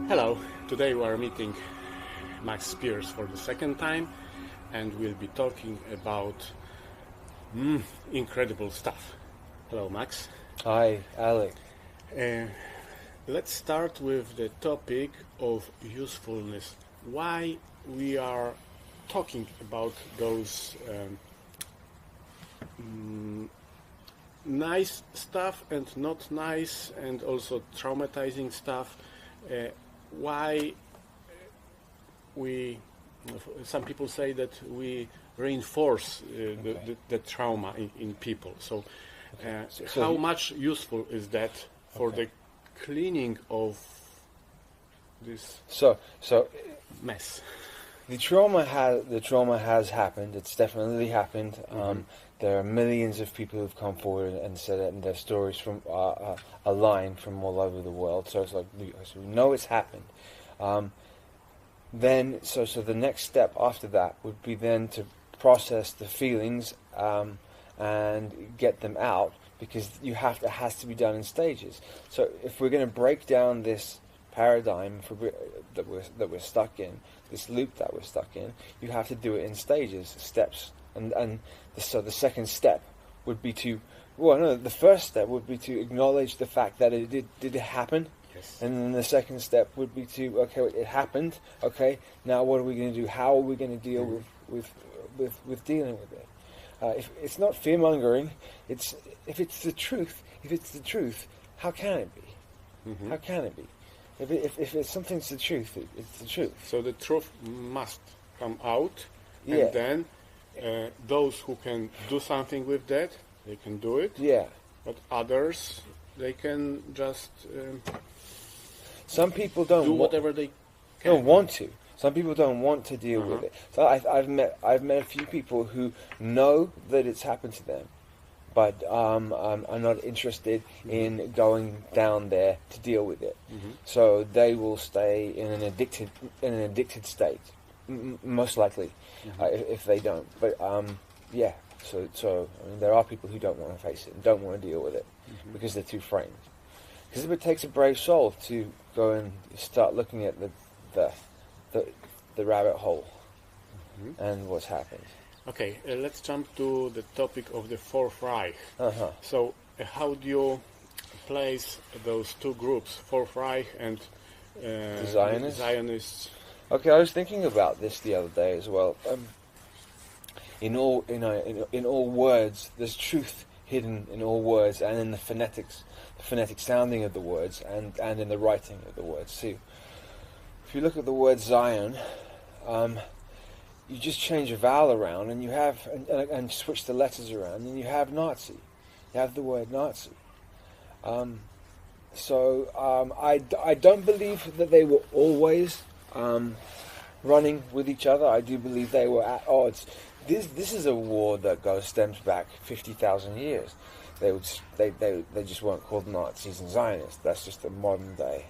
Hello, today we are meeting Max Spiers for the second time and we'll be talking about incredible stuff. Hello, Max. Hi, Alec. Let's start with the topic of usefulness. Why we are talking about those nice stuff and not nice and also traumatizing stuff. Why some people say that we reinforce the trauma in people. So, how much useful is that for the cleaning of this mess? The trauma has happened. It's definitely happened. There are millions of people who've come forward and said it, and their stories from aligned from all over the world. So it's like we know it's happened. Then, so the next step after that would be then to process the feelings and get them out, because it has to be done in stages. So if we're going to break down this paradigm that we're stuck in, this loop that we're stuck in, you have to do it in stages, steps, so the second step would be the first step would be to acknowledge the fact that it did happen. Yes. And then the second step would be to, okay, it happened. Okay, now what are we going to do? How are we going to deal with dealing with it? If it's not fear mongering, if it's the truth, how can it be? How can it be? If it's something's the truth, it's the truth. So the truth must come out, and then those who can do something with that, they can do it. Yeah. But others, they can just some people do whatever they don't want to. Some people don't want to deal with it. So I've met a few people who know that it's happened to them, but are not interested in going down there to deal with it. So they will stay in an addicted state, most likely, if they don't. But So I mean, there are people who don't want to face it and don't want to deal with it because they're too frightened. Because it takes a brave soul to go and start looking at the rabbit hole and what's happened. Okay, let's jump to the topic of the Fourth Reich. So, how do you place those two groups, Fourth Reich and the Zionists? Okay, I was thinking about this the other day as well. In all words, there's truth hidden in all words, and in the phonetic sounding of the words, and in the writing of the words too. If you look at the word Zion, you just change a vowel around, and you have and switch the letters around, and you have Nazi. You have the word Nazi. I don't believe that they were always running with each other. I do believe they were at odds. This is a war that stems back 50,000 years. They just weren't called Nazis and Zionists. That's just a modern day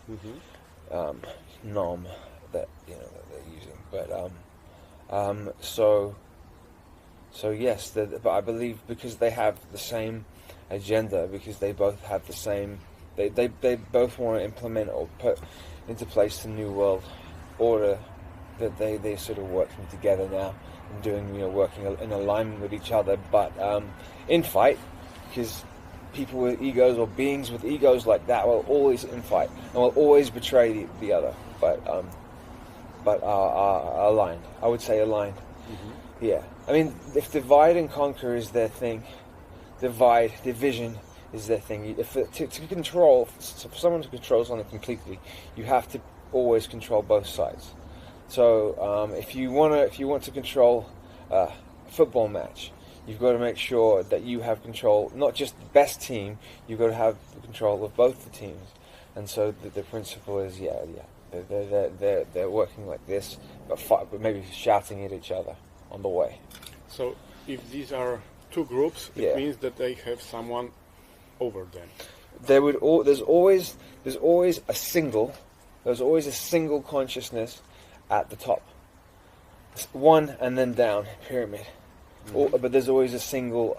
nom that they're using. But so yes, but I believe because they have the same agenda, because they both have the same. They both want to implement or put into place the new world order, that they sort of working together now and doing working in alignment with each other, but in fight, because people with egos or beings with egos like that will always in fight and will always betray the other, but are aligned. I would say aligned. Yeah, I mean, if divide and conquer is their thing, division is their thing. For someone to control something completely, you have to always control both sides. So if you want to control a football match, you've got to make sure that you have control, not just the best team. You've got to have the control of both the teams. And so the principle is, they're working like this, but maybe shouting at each other on the way. So if these are two groups, it means that they have someone over them. There's always a single consciousness at the top. One and then down, pyramid. But there's always a single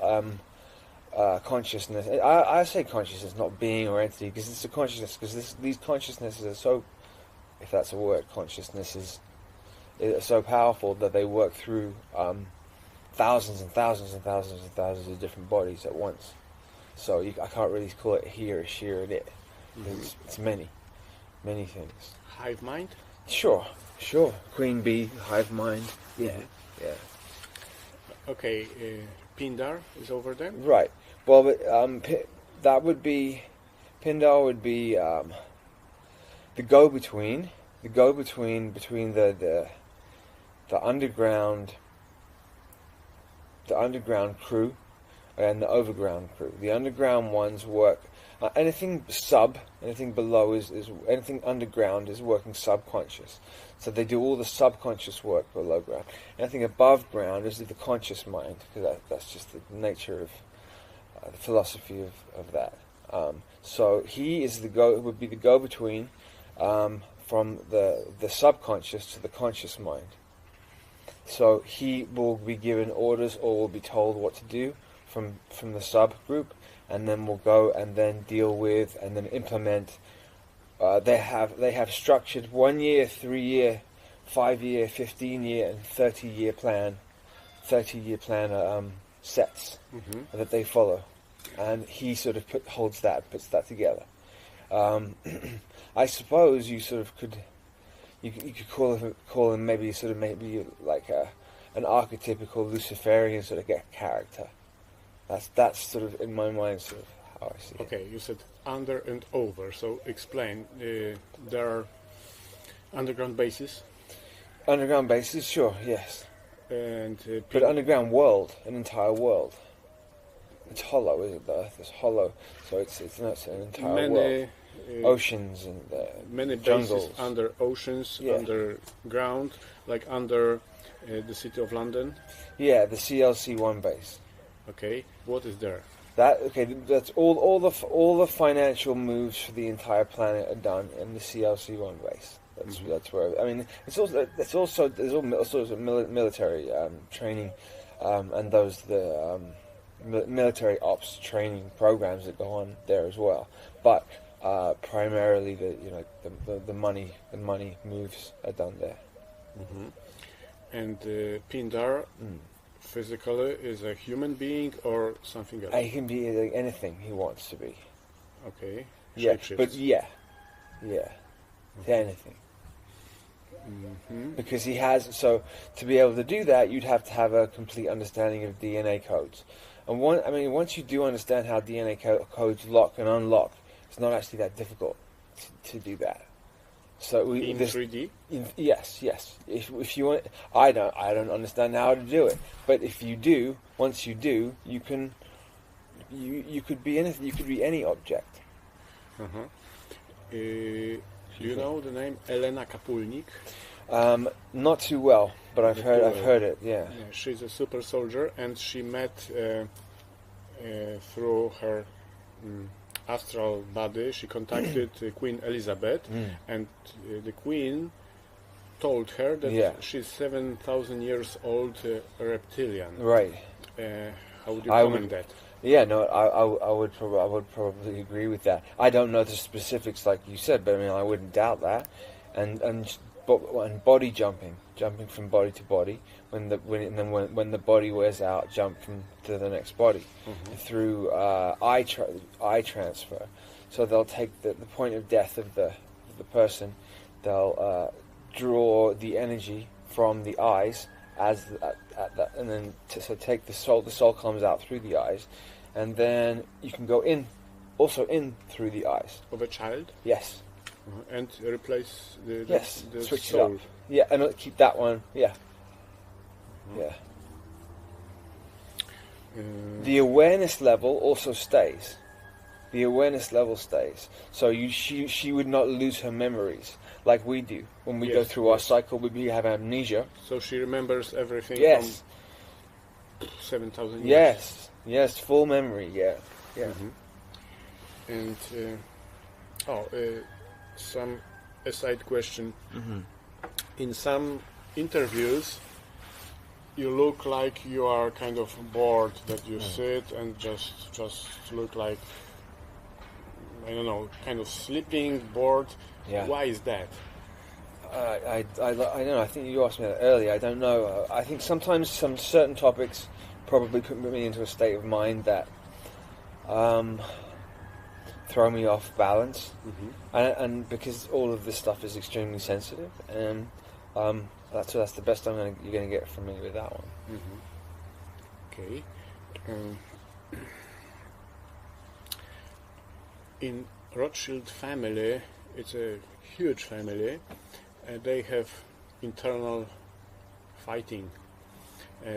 consciousness. I say consciousness, not being or entity, because it's a consciousness, because these consciousnesses are so if that's a word. Consciousness is so powerful that they work through thousands and thousands and thousands and thousands of different bodies at once. So I can't really call it he or she or it. It's many things. Hive mind? Sure. Queen bee, hive mind. Yeah. Okay, Pindar is over there? Right. Well, that would be... Pindar would be the go-between. The go-between between the underground crew and the overground crew. The underground ones work anything below is anything underground is working subconscious. So they do all the subconscious work below ground. Anything above ground is the conscious mind, because that's just the nature of the philosophy of that. So he is would be the go-between from the subconscious to the conscious mind. So he will be given orders or will be told what to do from the subgroup, and then will go and then deal with and then implement. They have structured 1 year, 3 year, 5 year, 15 year, and 30-year plan. 30-year plan sets that they follow, and he sort of puts that together. I suppose you sort of could. You could call him maybe like an archetypical Luciferian sort of character. That's sort of in my mind sort of how I see it. Okay, you said under and over. So explain. There are underground bases. Underground bases, sure, yes. And but underground world, an entire world. It's hollow, isn't it? The Earth is hollow, so it's not an entire world. Oceans and many jungles. Bases under oceans, underground, like under the city of London. Yeah, the CLC-1 base. Okay, what is there? That's all the financial moves for the entire planet are done in the CLC-1 base. That's where I mean. There's all sorts of military training, and military ops training programs that go on there as well. But primarily, the money moves are done there. And Pindar, physically, is a human being or something else? He can be anything he wants to be. Okay. Yeah, Shape-shifts. but anything. Because he has, so to be able to do that, you'd have to have a complete understanding of DNA codes. And once you do understand how DNA codes lock and unlock, it's not actually that difficult to do that. So in 3D? Yes. If you want, I don't understand how to do it. But if you do, once you do, you can. You could be anything. You could be any object. Do you know the name Elena Kapulnik? Not too well, but I've heard it. Yeah. She's a super soldier, and she met through her astral body. She contacted Queen Elizabeth, and the Queen told her that she's 7,000 years old reptilian. Right. How would you comment that? Yeah, no, I would probably agree with that. I don't know the specifics like you said, but I mean I wouldn't doubt that. And body jumping from body to body. When the body wears out, jump to the next body through eye transfer. So they'll take the point of death of the person. They'll draw the energy from the eyes at that, and then take the soul. The soul comes out through the eyes, and then you can go in through the eyes of a child. Yes. And replace the switch soul. it up. Yeah, and keep that one. Yeah. Yeah. The awareness level also stays. The awareness level stays. So she would not lose her memories like we do when we go through our cycle. We have amnesia. So she remembers everything. Yes. From 7,000 years. Yes, full memory. Yeah. And some aside question. In some interviews, you look like you are kind of bored, that you sit and just look like, I don't know, kind of sleeping, bored. Yeah. Why is that? I don't know. I think you asked me that earlier. I don't know. I think sometimes some certain topics probably put me into a state of mind that throw me off balance, and because all of this stuff is extremely sensitive, and that's the best you're going to get from me with that one. Okay. In Rothschild family, it's a huge family. They have internal fighting.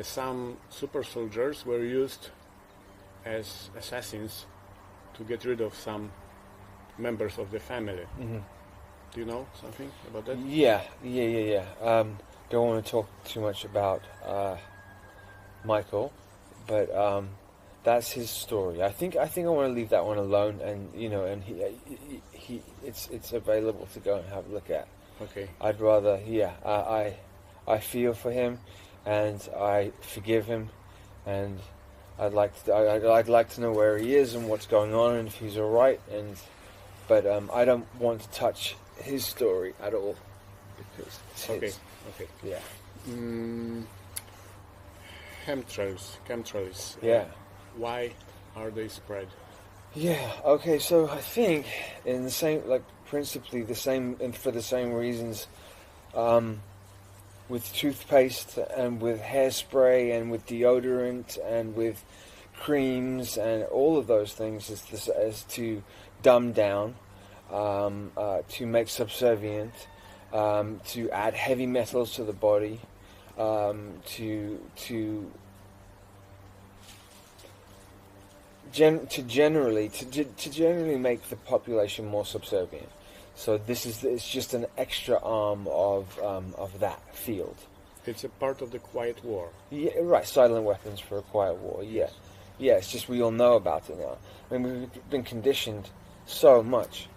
Some super soldiers were used as assassins to get rid of some members of the family. Do you know something about that? Yeah. Don't want to talk too much about Michael, but that's his story. I think I want to leave that one alone, and and it's available to go and have a look at. Okay. I'd rather, I feel for him, and I forgive him, and I'd like to know where he is and what's going on and if he's all right. But I don't want to touch his story at all because it's his. Okay. Yeah. Chemtrails. Yeah. Why are they spread? Yeah. Okay. So I think in the same, principally the same, and for the same reasons, with toothpaste and with hairspray and with deodorant and with creams and all of those things is to dumb down, to make subservient, to add heavy metals to the body, to generally make the population more subservient. So it's just an extra arm of that field. It's a part of the quiet war. Yeah, right. Silent weapons for a quiet war. Yeah. It's just we all know about it now. I mean, we've been conditioned so much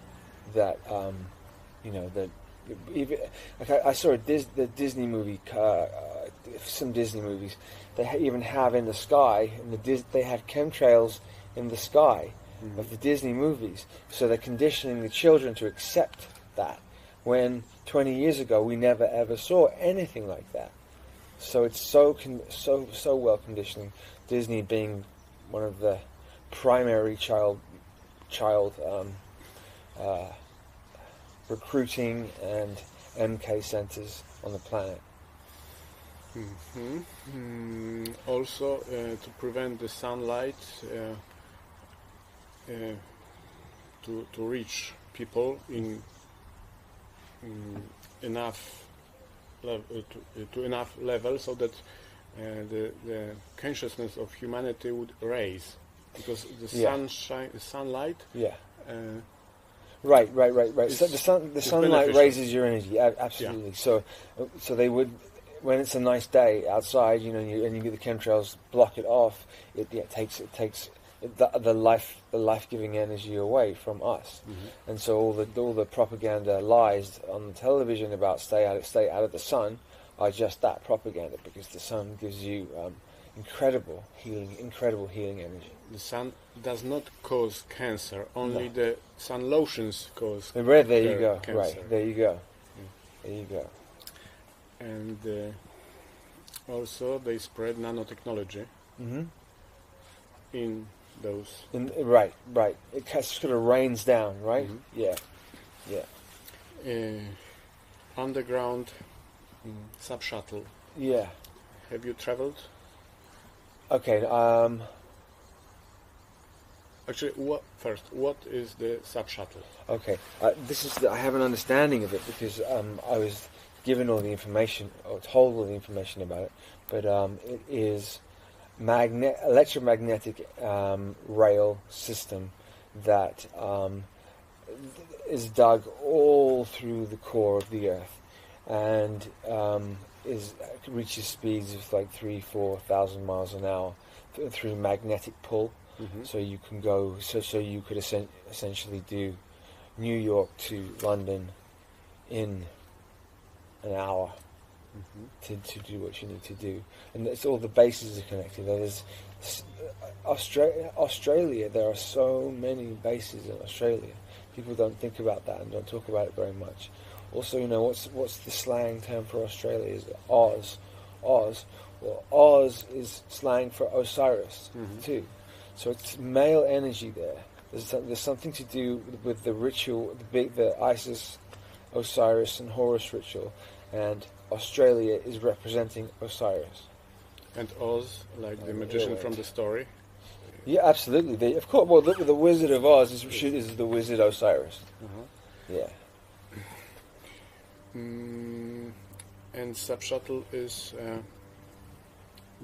that that even I saw the Disney movie, some Disney movies. They even have in the sky, they have chemtrails in the sky of the Disney movies. So they're conditioning the children to accept that. When 20 years ago we never ever saw anything like that. So it's so well conditioning. Disney being one of the primary child recruiting and MK centers on the planet. Also, to prevent the sunlight to reach people in enough to enough level so that the consciousness of humanity would raise, because the sunlight. Yeah. Right. So the sunlight raises your energy, absolutely. Yeah. So they would, when it's a nice day outside, and you get the chemtrails block it off. It takes the life-giving energy away from us, and so all the propaganda lies on the television about stay out of the sun are just that, propaganda, because the sun gives you incredible healing energy. The sun does not cause cancer; only the sun lotions cause. There you go. Cancer. Right, there you go. There you go. And also, they spread nanotechnology in those. Right. It sort of rains down, right? Yeah. Underground sub-shuttle. Yeah. Have you traveled? Okay. Actually, what is the sub-shuttle? Okay. I have an understanding of it because I was given all the information, or told all the information about it. But it is electromagnetic rail system that is dug all through the core of the Earth, and reaches speeds of like 3,000-4,000 miles an hour through magnetic pull. So you can go. So you could essentially do New York to London in an hour. To do what you need to do, and it's all the bases are connected. There's Australia. There are so many bases in Australia. People don't think about that and don't talk about it very much. Also, what's the slang term for Australia? Is Oz. Oz. Well, Oz is slang for Osiris too. So it's male energy there. There's something to do with the ritual, the Isis, Osiris, and Horus ritual, and Australia is representing Osiris. And Oz, like the magician from the story. Yeah, absolutely. Of course. Well, the Wizard of Oz is the Wizard Osiris. Yeah. And subshuttle is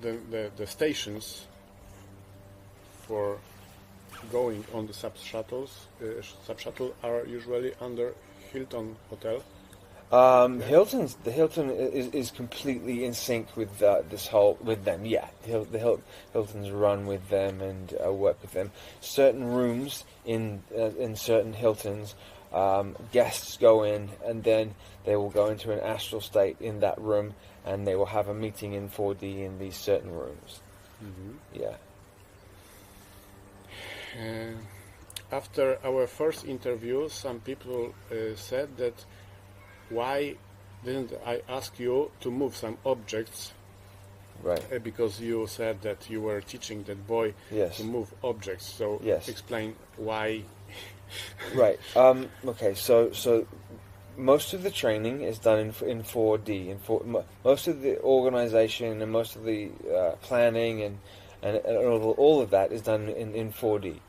the stations for going on the subshuttle are usually under Hilton Hotel. The Hilton is completely in sync with with them. Yeah, the Hiltons run with them and work with them. Certain rooms in certain Hiltons, guests go in and then they will go into an astral state in that room, and they will have a meeting in 4D in these certain rooms. Yeah. After our first interview, some people said that why didn't I ask you to move some objects? Right. Because you said that you were teaching that boy to move objects. So explain why. Right. Okay. So most of the training is done in 4D. Most of the organization and most of the planning and all of that is done in 4D.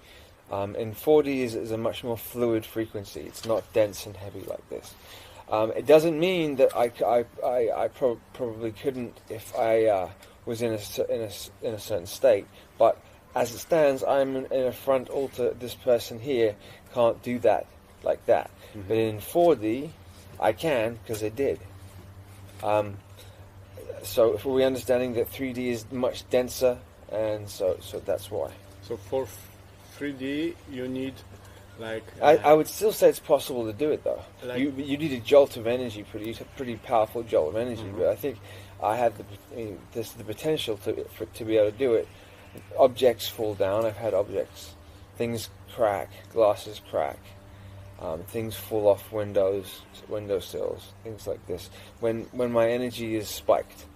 In 4D is a much more fluid frequency. It's not dense and heavy like this. It doesn't mean that I probably couldn't if I was in a certain state. But as it stands, I'm in a front altar. This person here can't do that like that. But in 4D, I can because I did. So if we're understanding that 3D is much denser, and so that's why. So for 3D, you need I would still say it's possible to do it though. You need a jolt of energy, pretty powerful jolt of energy. But I think I had the potential to be able to do it. Objects fall down. I've had things crack, glasses crack, things fall off windowsills, things like this. When my energy is spiked,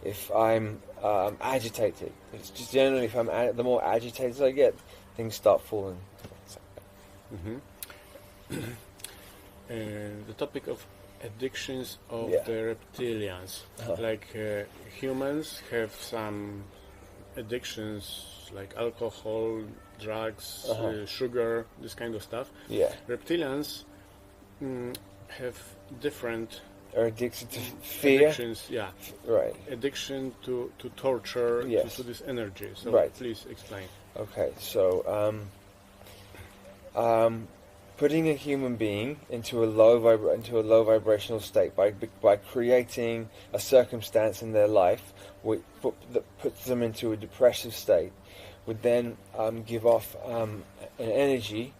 if I'm agitated, it's just generally the more agitated I get, things start falling. The topic of addictions of the reptilians. Humans have some addictions like alcohol, drugs, sugar, this kind of stuff. Reptilians have different are addicted to fear. Addictions, Right. Addiction to torture, to this energy. So please explain. Okay, so putting a human being into a low vibrational state by creating a circumstance in their life that puts them into a depressive state would then give off an energy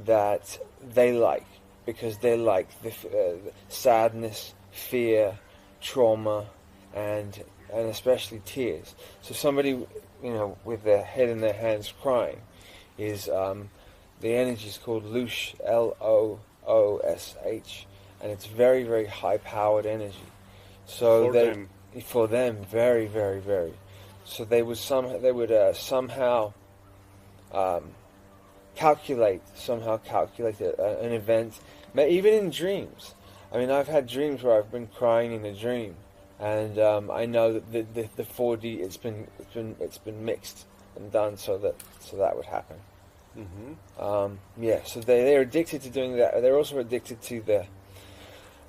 that they like, because they like the sadness, fear, trauma, and especially tears. So somebody with their head in their hands crying is the energy is called Loosh, Loosh, and it's very, very high-powered energy. So for them, very, very, very. So they would somehow calculate an event, even in dreams. I mean, I've had dreams where I've been crying in a dream, and I know that the 4D it's been mixed and done so that would happen. So they're addicted to doing that. They're also addicted to the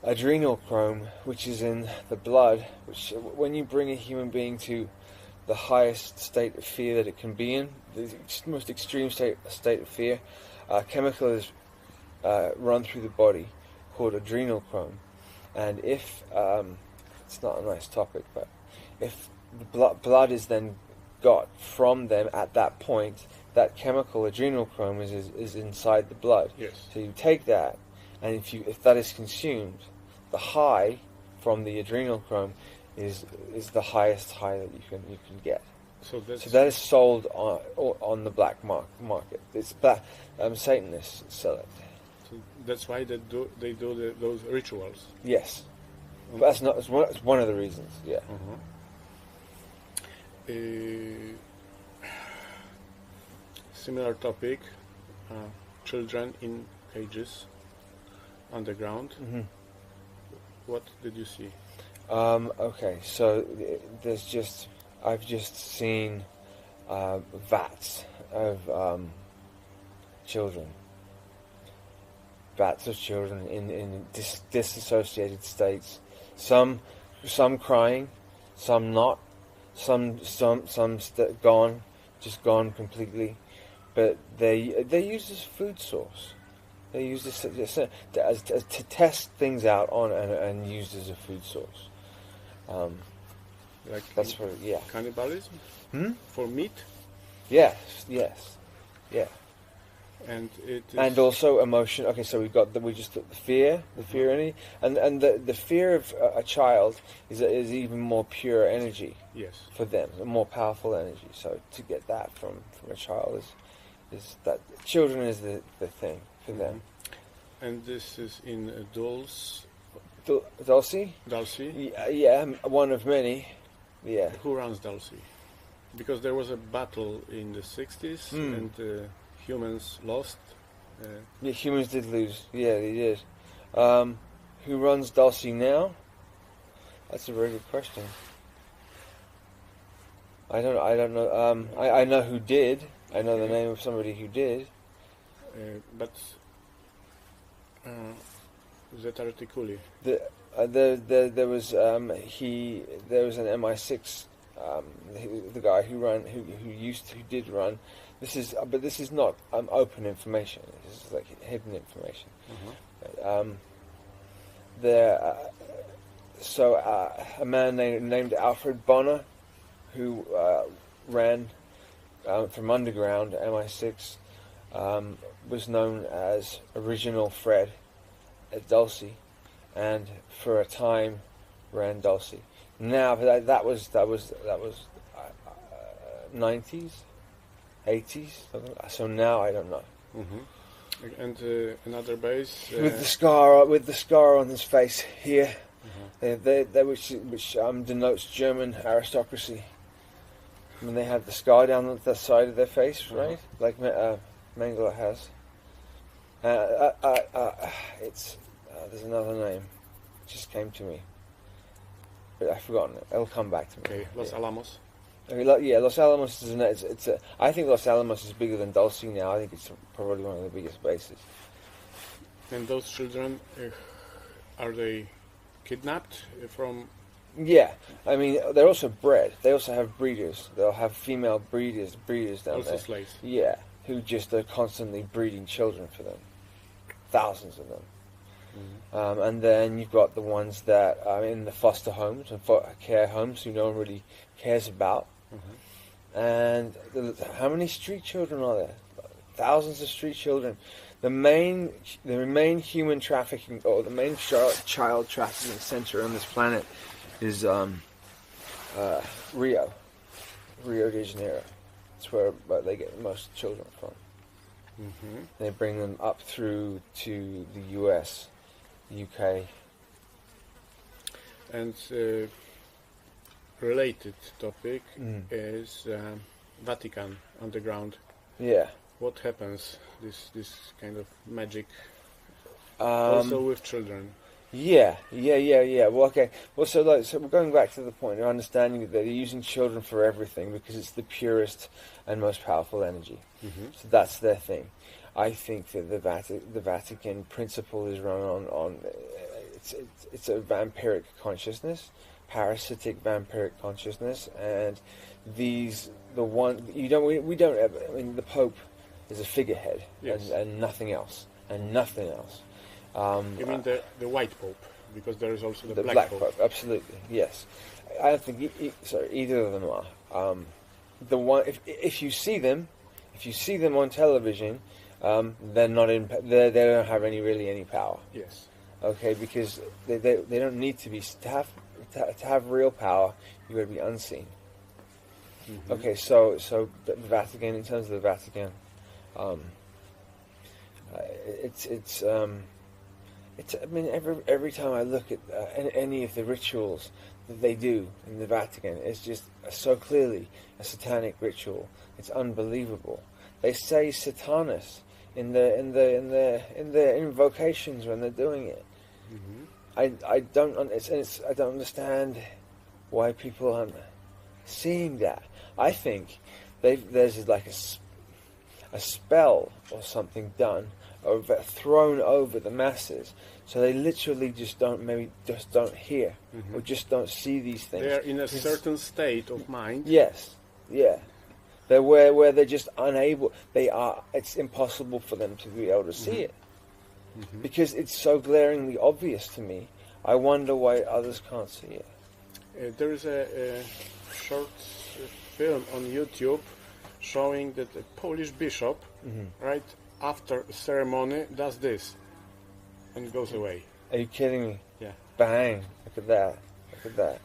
adrenochrome, which is in the blood, which when you bring a human being to the highest state of fear that it can be in, the most extreme state of fear, chemical is run through the body called adrenochrome. And if it's not a nice topic, but if the blood is then got from them at that point, that chemical adrenochrome is inside the blood. Yes. So you take that, and if that is consumed, the high from the adrenochrome is the highest high that you can get. So that is sold on the black market. It's Satanists sell it. So that's why they do those rituals. Yes. But that's not. It's one of the reasons. Yeah. Similar topic. Children in cages underground. What did you see? Okay, so I've just seen vats of children. Vats of children in disassociated states. Some crying, some not. Some gone, just gone completely. But they use this food source. They use this as to test things out on and used as a food source. Like that's for cannibalism for meat. Yes. And it is and also emotion. Okay, so we took the fear, and the fear of a child is even more pure energy. Yes. For them, a more powerful energy. So to get that from a child is that children is the thing for them. And this is in Dulce. Dulce? Dulce? Yeah, one of many. Yeah. Who runs Dulce? Because there was a battle in the 60s and humans lost. Yeah, humans did lose. Yeah, they did. Who runs Dulce now? That's a very good question. I don't know. I know who did. I know the name of somebody who did. But Zetarticuli. There was an MI6 the guy who did run. This is not open information. This is like hidden information. A man named Alfred Bonner, who ran from underground MI6, was known as Original Fred at Dulce, and for a time ran Dulce. Now, but that was 90s, 80s. So now I don't know. And another base with the scar on his face here, which denotes German aristocracy. I mean, they have the scar down the side of their face, right? Like Mengele has. There's another name. It just came to me, but I've forgotten it. It'll come back to me. Okay, Los Alamos. Yeah, Los Alamos is I think Los Alamos is bigger than Dulce now. I think it's probably one of the biggest bases. And those children, are they kidnapped from? Yeah, I mean they're also bred. They also have breeders. They'll have female breeders down also there. slaves. Yeah, who just are constantly breeding children for them, thousands of them. And then you've got the ones that are in the foster homes and care homes who no one really cares about. And how many street children are there? Thousands of street children. The main human trafficking, or the main child trafficking center on this planet is Rio de Janeiro. That's where they get most children from. They bring them up through to the US, UK. And related topic is Vatican underground. Yeah. What happens? This kind of magic. Also with children. Yeah. Well, okay. Well, so we're going back to the point of understanding that they're using children for everything because it's the purest and most powerful energy. So that's their thing. I think that the Vatican principle is run on it's a vampiric consciousness, parasitic vampiric consciousness, and we don't ever. I mean, the Pope is a figurehead, yes. and nothing else. You mean the white Pope, because there is also the black Pope. Absolutely, yes. I don't think either of them are. The one, if you see them on television, they're not in. They don't have any power. Yes. Okay, because they don't need to be to have real power. You got to be unseen. Okay, so the Vatican, in terms of the Vatican, it's. I mean, every time I look at any of the rituals that they do in the Vatican, it's just so clearly a satanic ritual. It's unbelievable. They say Satanus in the invocations when they're doing it. Mm-hmm. I don't understand why people aren't seeing that. I think there's like a spell or something done thrown over the masses, so they literally just don't hear or just don't see these things. They are in a certain state of mind. Yes, yeah. They're where they're just unable. It's impossible for them to be able to see it because it's so glaringly obvious to me. I wonder why others can't see it. There is a short film on YouTube showing that a Polish bishop, right after a ceremony, does this and goes away. Are you kidding me? Yeah. Bang! Look at that! Look at that!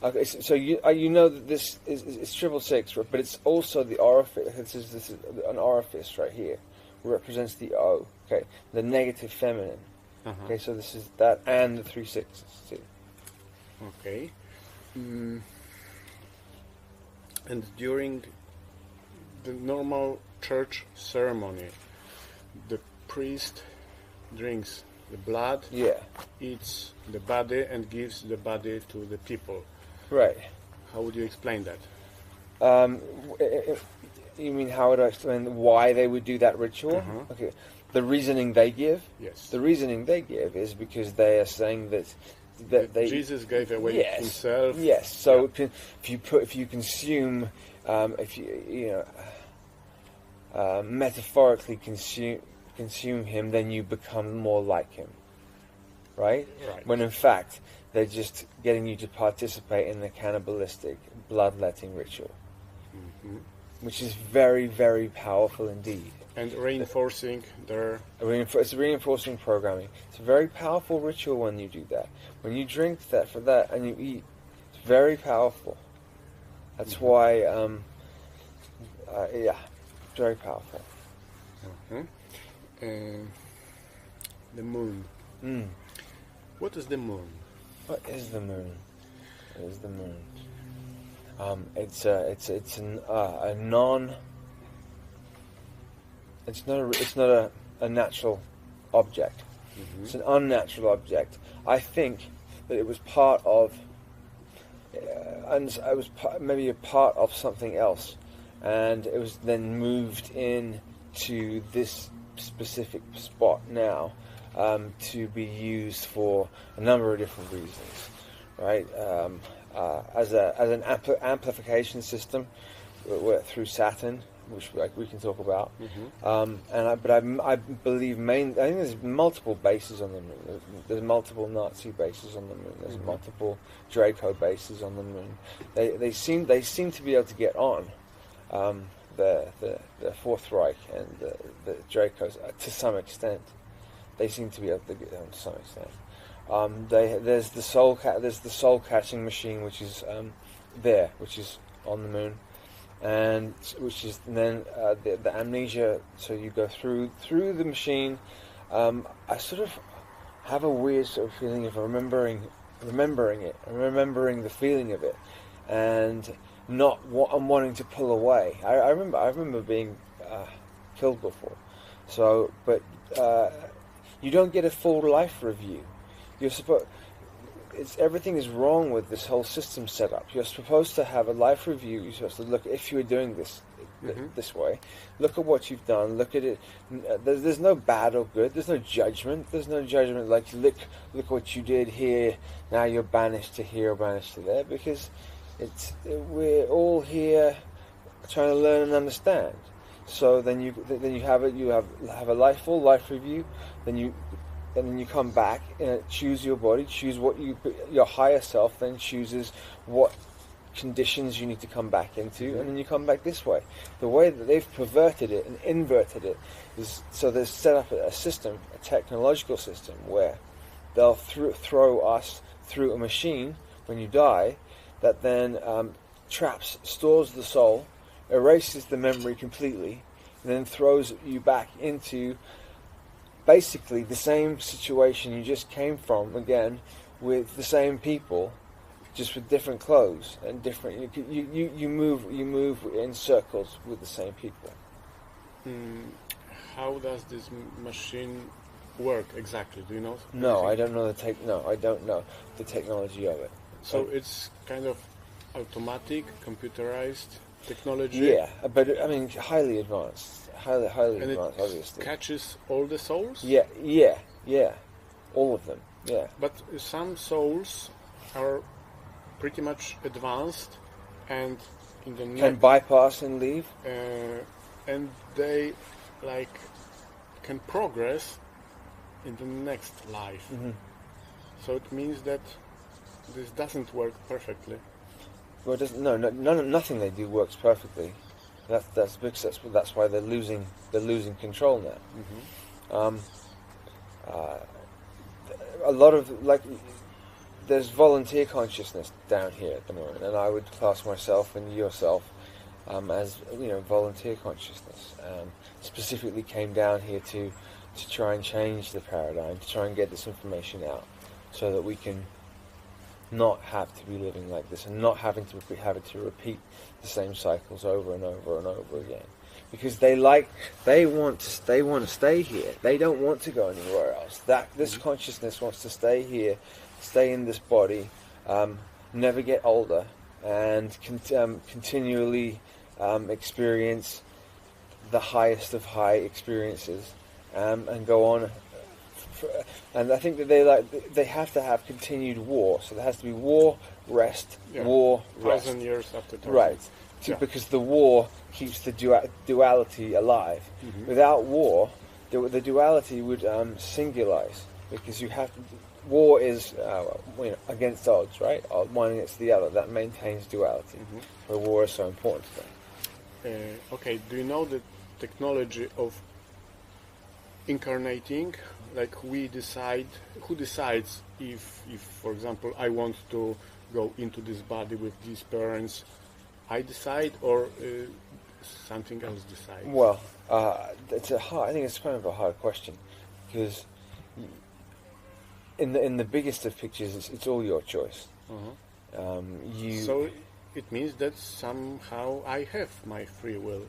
Okay, so you know that this is 666, but it's also the orifice. This is an orifice right here, represents the O. Okay, the negative feminine. Okay, so this is that and the 3 sixes too. Okay. And during the normal church ceremony, the priest drinks the blood, eats the body, and gives the body to the people. Right. How would you explain that? You mean how would I explain why they would do that ritual? Okay. The reasoning they give? Yes. The reasoning they give is because they are saying that Jesus gave away himself. Yes. So if you consume, metaphorically consume him, then you become more like him. Right? When in fact they're just getting you to participate in the cannibalistic bloodletting ritual, which is very, very powerful indeed. And reinforcing their... It's reinforcing programming. It's a very powerful ritual when you do that. When you drink that for that and you eat, it's very powerful. That's why, very powerful. The moon. What is the moon? What is the moon? What is the moon? It's not a natural object. It's an unnatural object. I think that it was part of, maybe a part of something else, and it was then moved in to this specific spot now to be used for a number of different reasons, right? As an amplification system through Saturn, which we can talk about, I believe I think there's multiple bases on the moon. There's multiple Nazi bases on the moon. There's multiple Draco bases on the moon. They seem to be able to get on the Fourth Reich and the Dracos to some extent. They seem to be able to get on to some extent. There's the soul catching machine, which is which is on the moon. And which is then the amnesia. So you go through the machine. I sort of have a weird sort of feeling of remembering it, and remembering the feeling of it, and I'm wanting to pull away. I remember being killed before. So, but you don't get a full life review. You're supposed. Everything is wrong with this whole system setup. You're supposed to have a life review. You're supposed to look, if you were doing this this way, look at what you've done. Look at it. There's no bad or good. There's no judgment. There's no judgment like look what you did here. Now you're banished to here or banished to there, because we're all here trying to learn and understand. So then you have a full life review. And then you come back and choose your body, choose what your higher self then chooses what conditions you need to come back into, and then you come back this way. The way that they've perverted it and inverted it is so they've set up a system, a technological system, where they'll throw us through a machine when you die that then stores the soul, erases the memory completely, and then throws you back into basically the same situation you just came from again, with the same people, just with different clothes and different. You move in circles with the same people. How does this machine work exactly? Do you know? No, I don't know I don't know the technology of it. So it's kind of automatic, computerized technology. Yeah, but I mean, highly advanced, highly and advanced, it obviously. catches all the souls. Yeah, all of them. Yeah, But some souls are pretty much advanced, and in the can bypass and leave. and they like can progress in the next life. So it means that this doesn't work perfectly. Well, it doesn't. Nothing they do works perfectly. That's why they're losing control now. A lot of there's volunteer consciousness down here at the moment, and I would class myself and yourself as volunteer consciousness. Specifically came down here to try and change the paradigm, to try and get this information out, so that we can not have to be living like this and not having to repeat the same cycles over and over and over again. Because they want to stay here. They don't want to go anywhere else. This consciousness wants to stay here, stay in this body, never get older, and continually experience the highest of high experiences, and go on. And I think that they have to have continued war. So there has to be war, rest, war, rest. 1,000 years after 1,000. Right. Because the war keeps the duality alive. Without war, the duality would singularize, because war is against odds, right? One against the other. That maintains duality. So war is so important to them. Okay, do you know the technology of incarnating? Like who decides if for example I want to go into this body with these parents? I decide, or something else decides? Well, I think it's kind of a hard question, because in the biggest of pictures, it's all your choice. So it means that somehow I have my free will.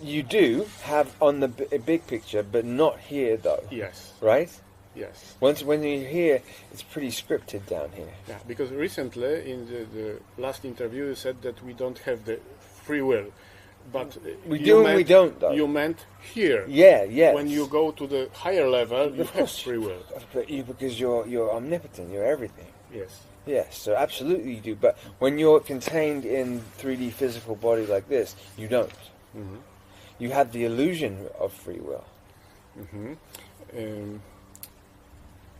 You do have on the big picture, but not here, though. Yes. Right? Yes. When you're here, it's pretty scripted down here. Yeah, because recently in the last interview you said that we don't have the free will, but we do and we don't, though. You meant here. Yeah, yes. When you go to the higher level, you have free will. Because you're omnipotent. You're everything. Yes. Yes, so absolutely you do. But when you're contained in 3D physical body like this, you don't. You have the illusion of free will.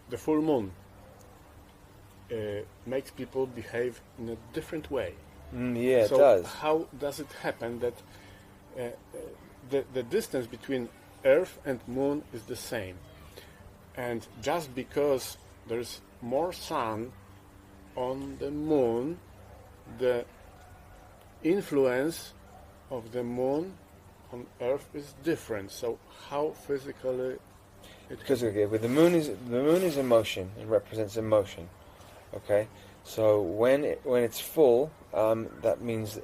The full moon makes people behave in a different way. Yeah, so it does. How does it happen that the distance between Earth and Moon is the same, and just because there's more sun on the Moon, the influence of the Moon on Earth is different? So how physically? Because with the moon is emotion. It represents emotion. Okay, so when it's full, that means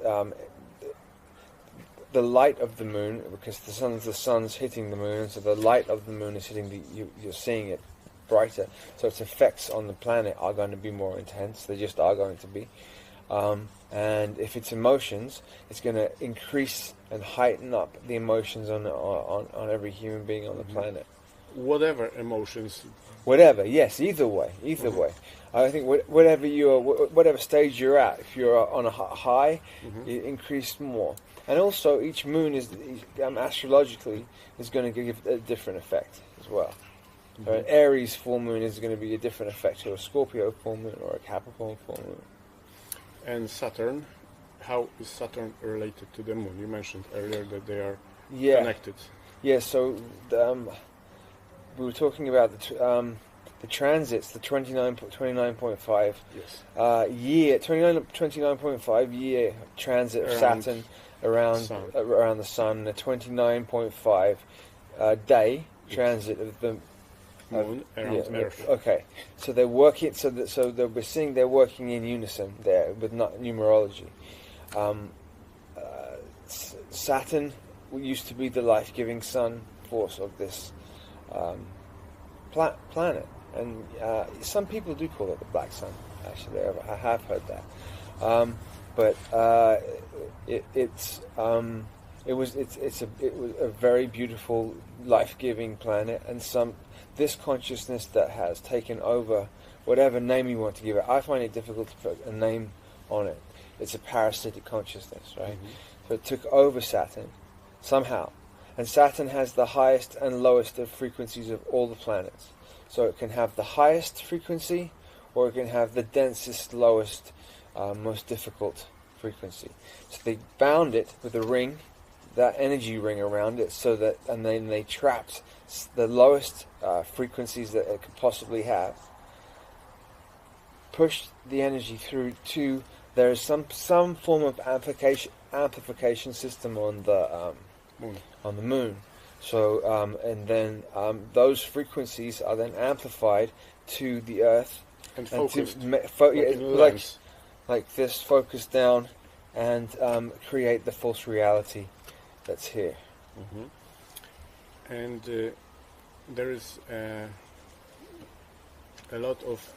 the light of the moon, because the sun's hitting the moon, so the light of the moon is hitting you're seeing it brighter. So its effects on the planet are going to be more intense. They just are going to be. And if it's emotions, it's going to increase and heighten up the emotions on every human being on the planet. Whatever emotions. Whatever, yes, either way. I think whatever stage you're at, if you're on a high, it increased more. And also, each moon is astrologically is going to give a different effect as well. So an Aries full moon is going to be a different effect to a Scorpio full moon or a Capricorn full moon. And Saturn, how is Saturn related to the moon? You mentioned earlier that they are connected. Yeah, so we were talking about the transits, the 29.5 year, 29.5 year transit of Saturn around the Sun, the 29.5 day transit of moon around Earth. Okay, so they're working. So we're seeing they're working in unison there with numerology. Saturn used to be the life-giving sun force of this planet, and some people do call it the black sun. Actually, I have heard that, but it's a very beautiful, life-giving planet, and this consciousness that has taken over, whatever name you want to give it. I find it difficult to put a name on it. It's a parasitic consciousness, right? Mm-hmm. So it took over Saturn somehow, and Saturn has the highest and lowest of frequencies of all the planets. So it can have the highest frequency, or it can have the densest, lowest, most difficult frequency. So they bound it with a ring, that energy ring around it, and then they trapped the lowest frequencies that it could possibly have, pushed the energy through to, there is some form of amplification system on the moon. So and then those frequencies are then amplified to the Earth and focused, like this, focus down and create the false reality that's here. Mm-hmm. And there is a lot of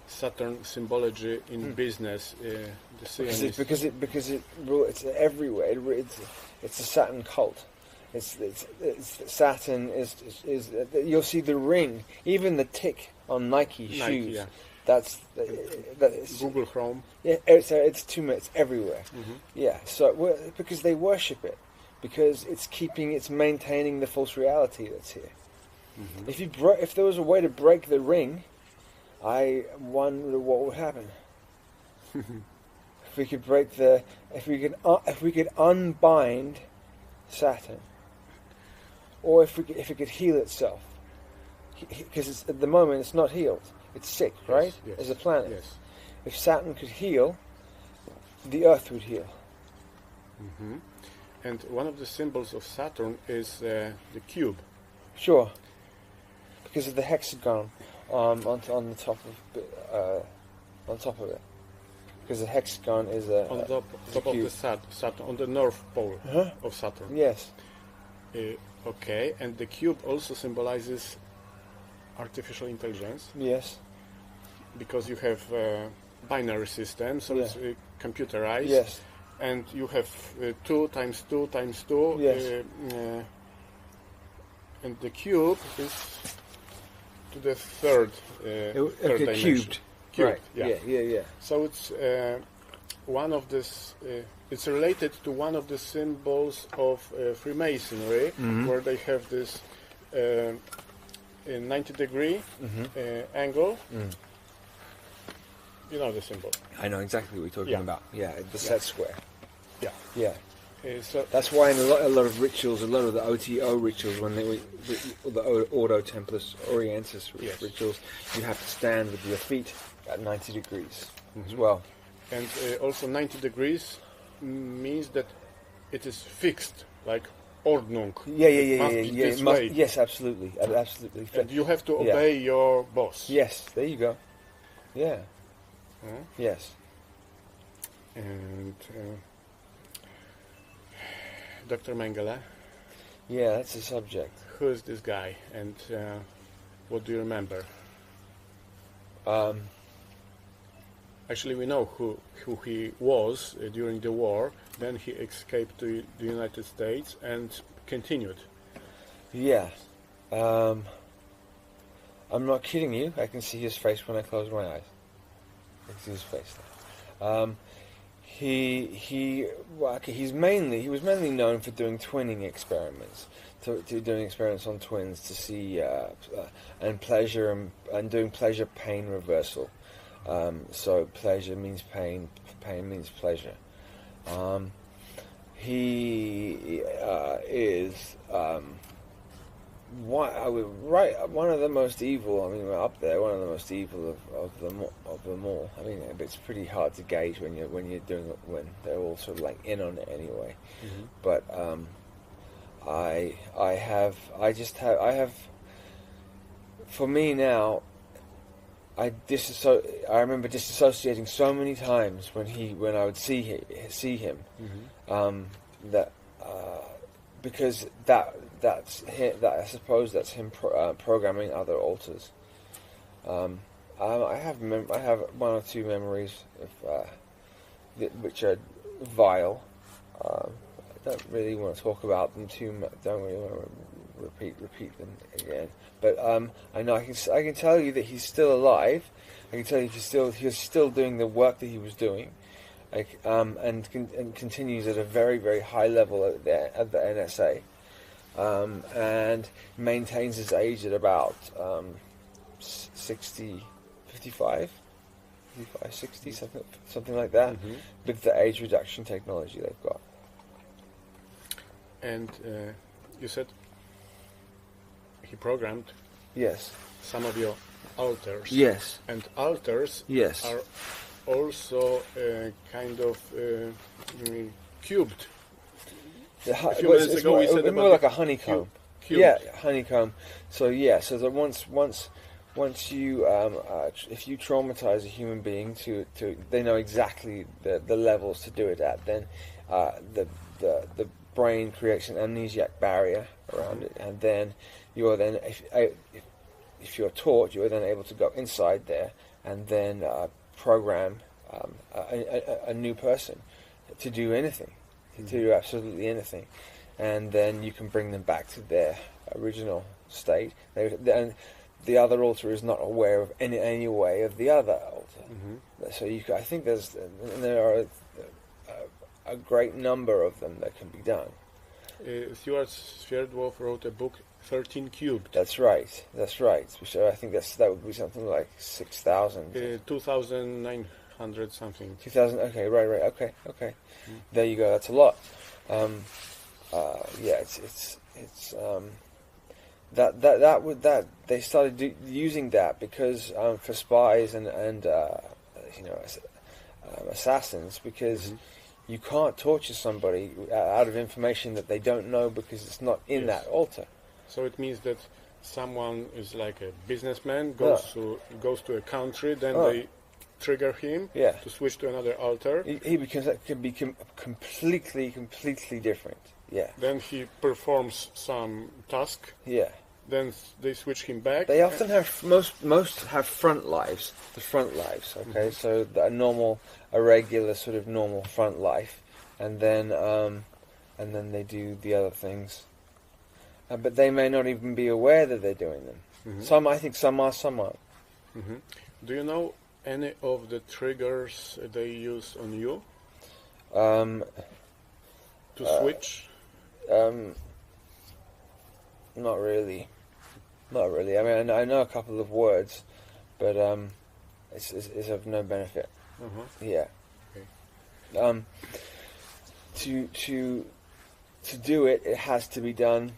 Saturn symbology in business. Because it's everywhere. It's a Saturn cult. It's Saturn is you'll see the ring, even the tick on Nike shoes. Yeah. That's Google Chrome. Yeah, it's everywhere. Mm-hmm. Yeah, so because they worship it, because it's maintaining the false reality that's here. Mm-hmm. If there was a way to break the ring, I wonder what would happen. If we could if we could unbind Saturn, or if it could heal itself, because at the moment it's not healed. It's sick, right? Yes. As a planet. Yes. If Saturn could heal, the Earth would heal. Mm-hmm. And one of the symbols of Saturn is the cube. Sure. Because of the hexagon on the top of it. Because the hexagon is on top of the Saturn, on the north pole of Saturn. Yes. Okay, and the cube also symbolizes artificial intelligence. Yes. Because you have binary system, so it's computerized. Yes. And you have 2 times 2 times 2. Yes. And the cube is to the third dimension. Cubed. Right. Yeah. So it's one of this. It's related to one of the symbols of Freemasonry, where they have this 90-degree angle. You know the symbol. I know exactly what you're talking about. Yeah, the set square. Yeah. Yeah. So that's why in a lot of rituals, a lot of the OTO rituals, when the Ordo Templis Orientis rituals, you have to stand with your feet at 90 degrees as well. And also 90 degrees means that it is fixed, like Ordnung. Yeah. Yes, absolutely. And you have to obey your boss. Yes, there you go. Yeah. Yes. And Dr. Mengele. Yeah, that's the subject. Who is this guy, and what do you remember? Actually, we know who he was during the war. Then he escaped to the United States and continued. Yeah. I'm not kidding you. I can see his face when I close my eyes. I can see his face. He was mainly known for doing twinning experiments, to doing experiments on twins to see and pleasure and doing pleasure pain reversal. So pleasure means pain, pain means pleasure. He is one of the most evil. I mean, we're up there. One of the most evil of them all. I mean, it's pretty hard to gauge when they're all sort of like in on it anyway. Mm-hmm. But I have for me now, I remember disassociating so many times when I would see him, that because that's I suppose that's him programming other alters. I have one or two memories of which are vile. I don't really want to talk about them too much. Don't really want to repeat them again. But I know I can tell you that he's still alive. I can tell you he's still doing the work that he was doing, and continues at a very, very high level at the NSA, and maintains his age at about 60, 55, 60, something like that, with the age reduction technology they've got. And you said he programmed some of your alters. Yes. And alters are also kind of cubed. A few minutes ago we said more like a honeycomb. Cubed. Yeah, honeycomb. So so that once you if you traumatize a human being to they know exactly the levels to do it at, then the brain creates an amnesiac barrier around it, and then you're then if you're taught, you're then able to go inside there and then program a new person to do anything, to do absolutely anything, and then you can bring them back to their original state. And the other alter is not aware of any way of the other alter. So I think there are a great number of them that can be done. Stuart Sverdlov wrote a book, 13 Cubed. That's right. Which I think that would be something like 6,000. 2,900 something. 2,000. Okay, right. Okay. There you go. That's a lot. It's that they started using that because for spies and assassins, because you can't torture somebody out of information that they don't know because it's not in that alter. So it means that someone is like a businessman, goes to a country, then they trigger him to switch to another alter. He can be completely different. Yeah. Then he performs some task. Yeah. Then they switch him back. They often have most have front lives. The front lives, okay. So a regular sort of normal front life, and then they do the other things. But they may not even be aware that they're doing them. I think some are, some aren't. Do you know any of the triggers they use on you to switch? Not really. I mean, I know a couple of words, but it's of no benefit. Yeah. Okay. To do it, it has to be done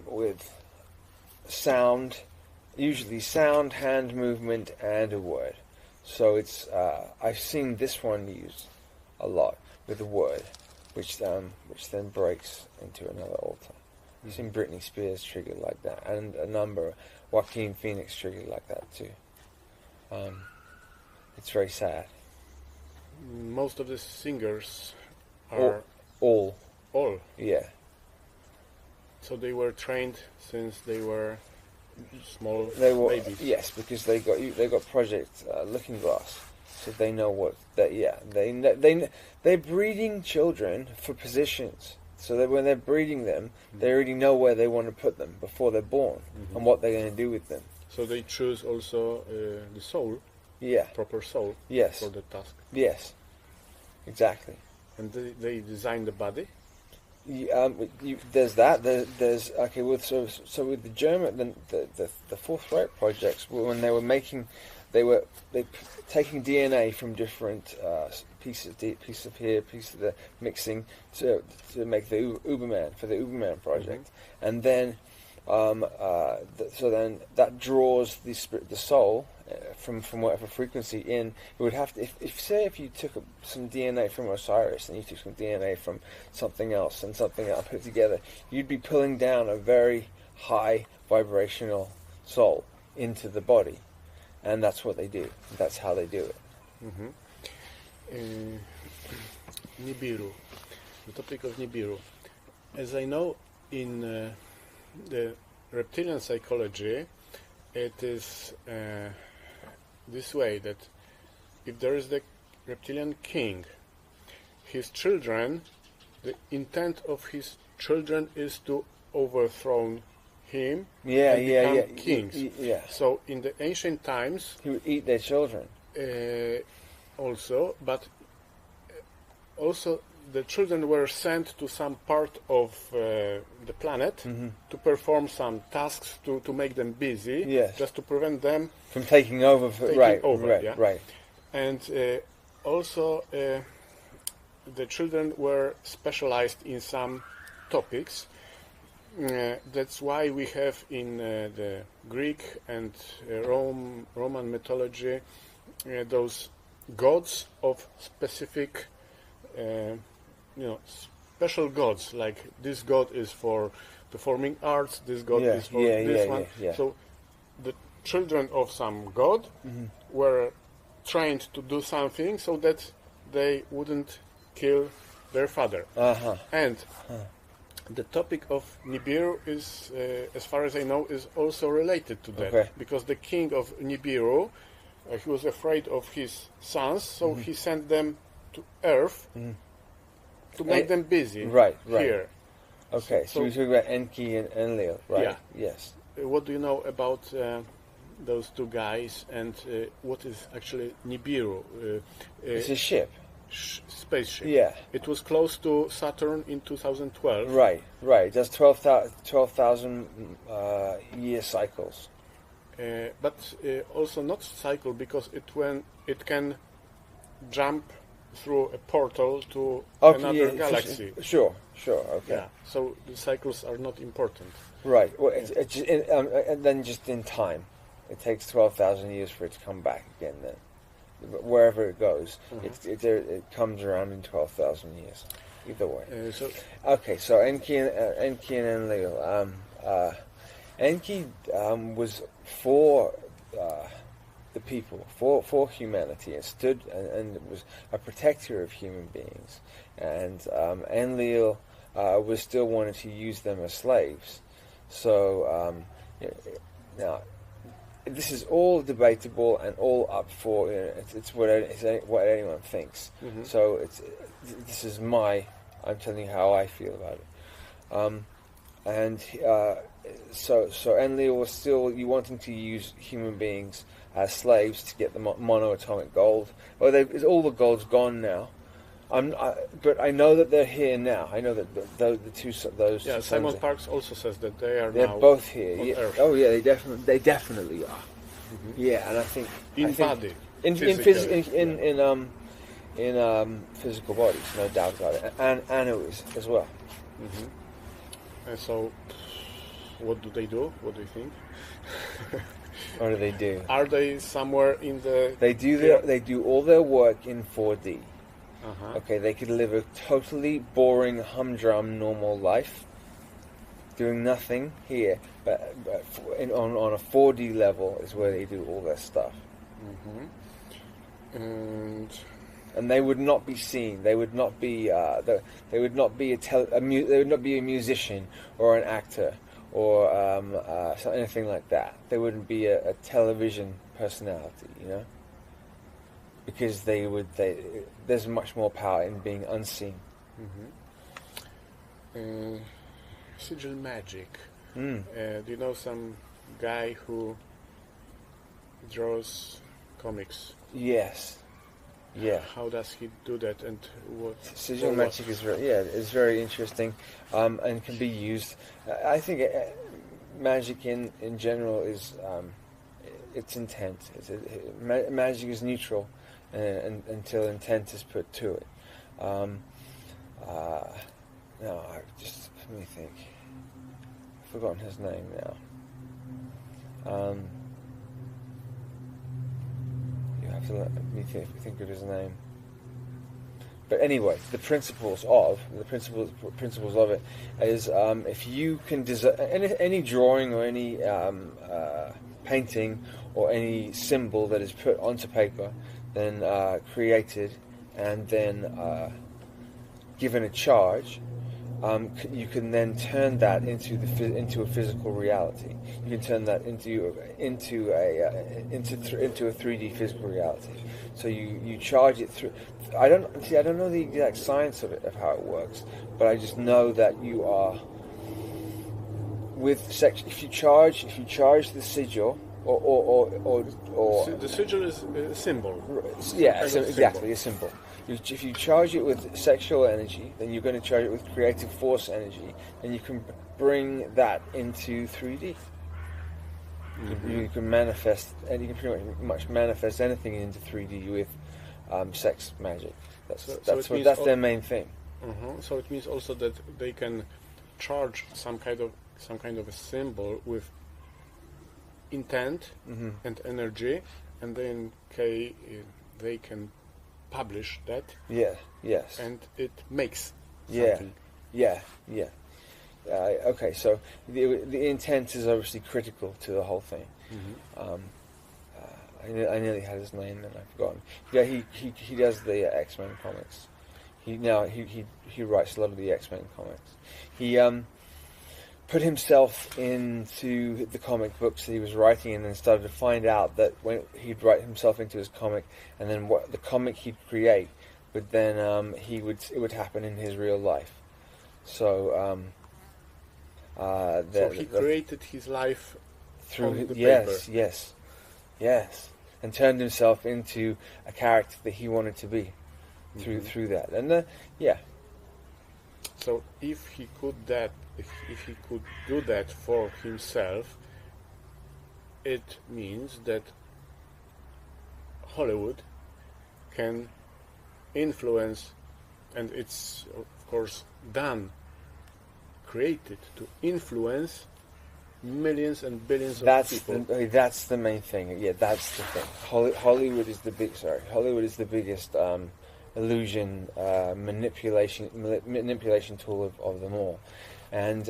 with sound, usually sound, hand movement, and a word. So it's I've seen this one used a lot with a word, which then breaks into another alter. I've seen Britney Spears triggered like that, and a number, Joaquin Phoenix triggered like that too. It's very sad. Most of the singers are all. Yeah. So they were trained since they were small babies. Yes, because they got Project Looking Glass, so they know what that. Yeah, they're breeding children for positions. So that when they're breeding them, they already know where they want to put them before they're born and what they're going to do with them. So they choose also the soul, proper soul, for the task. Yes, exactly. And they design the body. There's that. There's okay. With with the German, the Fourth Reich projects, when they were taking DNA from different piece of here, piece of the mixing to make the Uberman for the Uberman project, and then so then that draws the soul from whatever frequency in. It would have to if you took some DNA from Osiris and you took some DNA from something else and something else put it together, you'd be pulling down a very high vibrational soul into the body, and that's what they do. That's how they do it. Nibiru, the topic of Nibiru. As I know, in the reptilian psychology, it is this way that if there is the reptilian king, his children, the intent of his children is to overthrow him and become kings. So in the ancient times, he would eat their children. Also, but also the children were sent to some part of the planet to perform some tasks to make them busy, just to prevent them from taking over. Right. And also the children were specialized in some topics. That's why we have in the Greek and Roman mythology those gods of specific, special gods. Like this god is for performing arts, this god is for this one. So the children of some god were trained to do something so that they wouldn't kill their father. And the topic of Nibiru is, as far as I know, is also related to that, because the king of Nibiru, he was afraid of his sons, so he sent them to Earth to make them busy here. Okay, so we're talking about Enki and Enlil, right? Yeah. Yes. What do you know about those two guys, and what is actually Nibiru? It's a ship. Spaceship. Yeah. It was close to Saturn in 2012. Right. That's 12,000 year cycles. But also not cycle, because it can jump through a portal to another galaxy. Sure. Okay. Yeah. So the cycles are not important. Right. Well, and then just in time, it takes 12,000 years for it to come back again. Then, wherever it goes, it comes around in 12,000 years. Either way. So Enki and Enlil. Enki was for the people, for humanity, and stood and was a protector of human beings. And Enlil was still wanted to use them as slaves. So now, this is all debatable and all up for it's what anyone thinks. So this is I'm telling you how I feel about it. So Enlil was still wanting to use human beings as slaves to get the monoatomic gold. Well, all the gold's gone now. But I know that they're here now. I know that those two. Simon Parkes also says that they're now both here. On Earth. Oh yeah, they definitely are. Yeah, and I think body in physical bodies, no doubt about it, and animals as well. And so, what do they do? What do you think? What do they do? Are they somewhere in the? They do all their work in 4D. Okay, they could live a totally boring, humdrum, normal life, doing nothing here, but on a 4D level is where they do all their stuff. And they would not be seen. They would not be. They would not be they would not be a musician or an actor or anything like that. They wouldn't be a television personality, because there's much more power in being unseen. Sigil magic. Do you know some guy who draws comics? Yes. Yeah. How does he do that, and what? Sigil magic is very interesting, and can be used. I think magic in general is its intent. Magic is neutral until intent is put to it. Let me think. I've forgotten his name now. You have to let me think of his name. But anyway, the principles of it is if you can design any drawing or any painting or any symbol that is put onto paper, then created and then given a charge, you can then turn that into a physical reality. You can turn that into a 3D physical reality. So you charge it through. I don't know the exact science of how it works, but I just know that you are if you charge the sigil or the sigil is a symbol. Yeah, exactly, a symbol. If you charge it with sexual energy, then you're going to charge it with creative force energy, and you can bring that into 3D. You can manifest, and you can pretty much manifest anything into 3D with sex magic. That's their main thing. So it means also that they can charge some kind of a symbol with intent and energy, and then they can publish that. Yeah. Yes. And it makes something. Yeah. Okay, so the intent is obviously critical to the whole thing. I nearly had his name and I've forgotten. Yeah, he does the X-Men comics. He writes a lot of the X-Men comics. He put himself into the comic books that he was writing, and then started to find out that when he'd write himself into his comic, and then what the comic he'd create, but then it would happen in his real life. So so he created his life through the paper. Yes, and turned himself into a character that he wanted to be through that, and So if he could do that for himself, it means that Hollywood can influence, and it's of course created to influence millions and billions of people. That's the main thing. Yeah, that's the thing. Hollywood is the biggest illusion manipulation tool of them all, and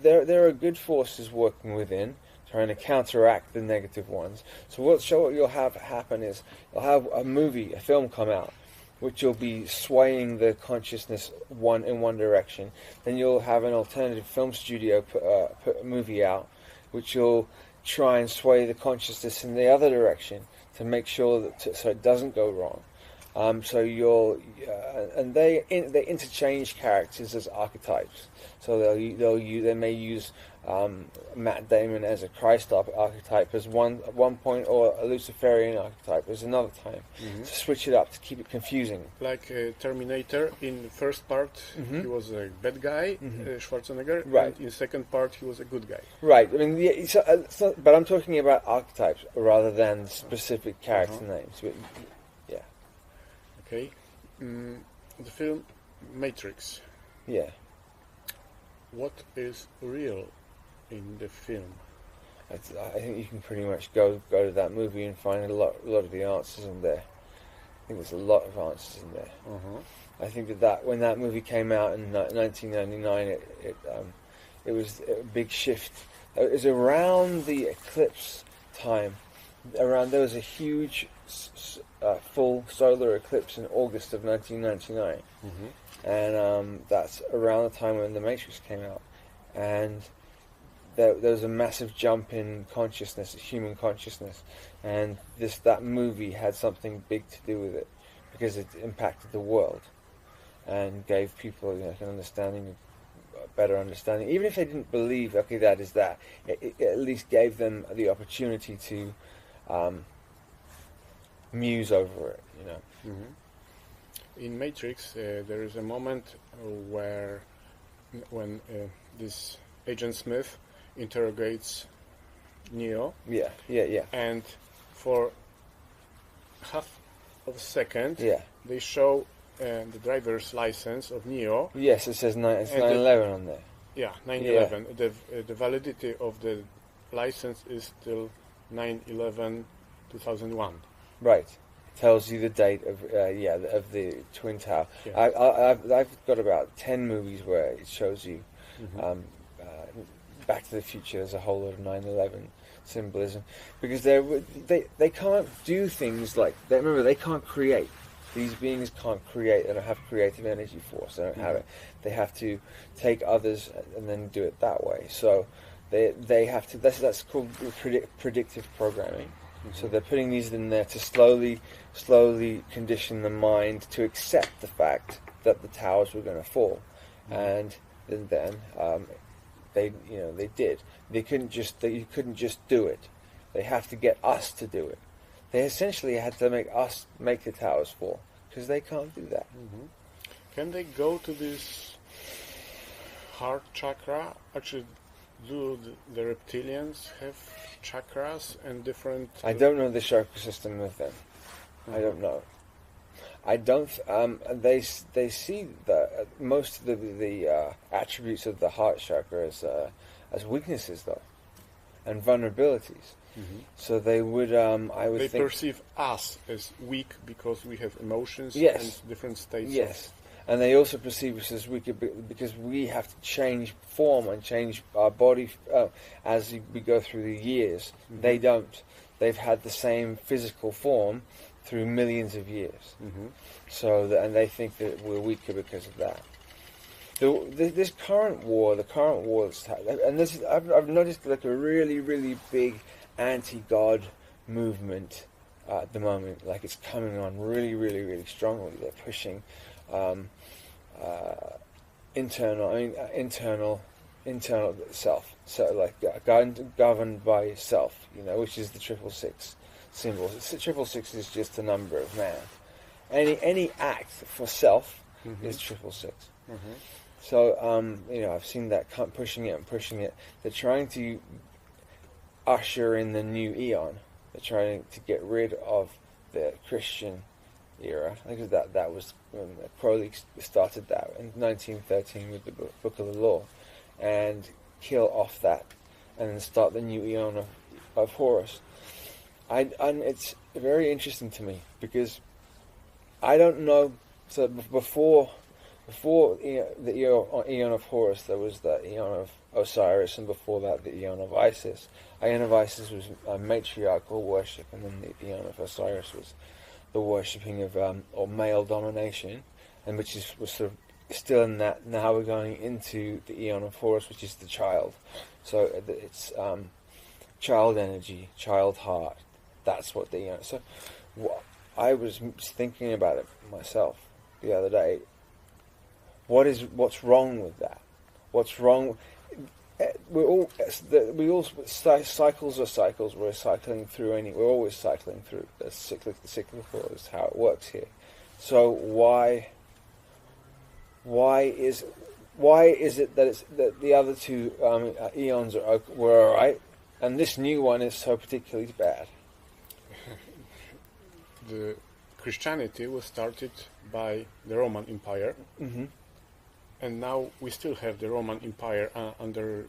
there are good forces working within, trying to counteract the negative ones. So what you'll have happen is you'll have a film come out, which will be swaying the consciousness in one direction. Then you'll have an alternative film studio put a movie out, which will try and sway the consciousness in the other direction to make sure so it doesn't go wrong. So and they interchange characters as archetypes. So they may use Matt Damon as a Christ archetype as one at one point, or a Luciferian archetype as another time. To switch it up to keep it confusing. Like Terminator, in the first part he was a bad guy, Schwarzenegger, right. And in the second part he was a good guy. Right. I mean, but I'm talking about archetypes rather than specific character names. But, yeah. Okay. The film Matrix. Yeah. What is real in the film? I think you can pretty much go to that movie and find a lot of the answers in there. I think there's a lot of answers in there. I think that when that movie came out in 1999, it was a big shift. It was around the eclipse time. There was a huge full solar eclipse in August of 1999. And that's around the time when The Matrix came out, and there was a massive jump in consciousness, human consciousness, and that movie had something big to do with it, because it impacted the world and gave people a better understanding, even if they didn't believe, okay, that is that, it at least gave them the opportunity to muse over it, In Matrix, there is a moment when this Agent Smith interrogates Neo. Yeah. And for half of a second, they show the driver's license of Neo. Yes, it says 9/11 on there. Yeah, 9/11. The validity of the license is till 9/11/2001. Right. tells you the date of of the Twin Tower. Yeah. I've got about 10 movies where it shows you Back to the Future. There's a whole lot of 9/11 symbolism, because they can't do things like that. Remember, they can't create. These beings can't create. They don't have creative energy force. They don't have it. They have to take others and then do it that way. So they have to. That's called predictive programming. So they're putting these in there to slowly condition the mind to accept the fact that the towers were going to fall, and then they did. You couldn't just do it. They have to get us to do it. They essentially had to make us make the towers fall, because they can't do that. Can they go to this heart chakra? Actually, do the reptilians have chakras and different... I don't know the chakra system of them. I don't know. I don't. They see most of the attributes of the heart chakra as weaknesses, though, and vulnerabilities. So they would. I would. They think perceive us as weak because we have emotions Yes. and different states. Yes, and they also perceive us as weak because we have to change form and change our body as we go through the years. They don't. They've had the same physical form through millions of years. So, and they think that we're weaker because of that. This current war, and this I've noticed like a really, really big anti-God movement at the moment. Like it's coming on really, really, really strongly. They're pushing internal self. So like governed by self, which is the 666 symbol. 666 is just a number of man. Any act for self is 666. So I've seen that pushing it. They're trying to usher in the new eon. They're trying to get rid of the Christian era. I think that was when Crowley started that in 1913 with the Book of the Law, and kill off that, and then start the new eon of Horus. And it's very interesting to me because I don't know. So before the eon of Horus, there was the eon of Osiris, and before that the eon of Isis. Eon of Isis was matriarchal worship, and then the eon of Osiris was the worshipping of or male domination, and was sort of still in that. Now we're going into the eon of Horus, which is the child. So it's child energy, child heart. That's what the eon. So I was thinking about it myself the other day. What's wrong with that? What's wrong? Cycles are cycles. We're cycling through we're always cycling through. That's cyclical is how it works here. So why is it that the other two eons were all right, and this new one is so particularly bad? The Christianity was started by the Roman Empire. And now we still have the Roman Empire under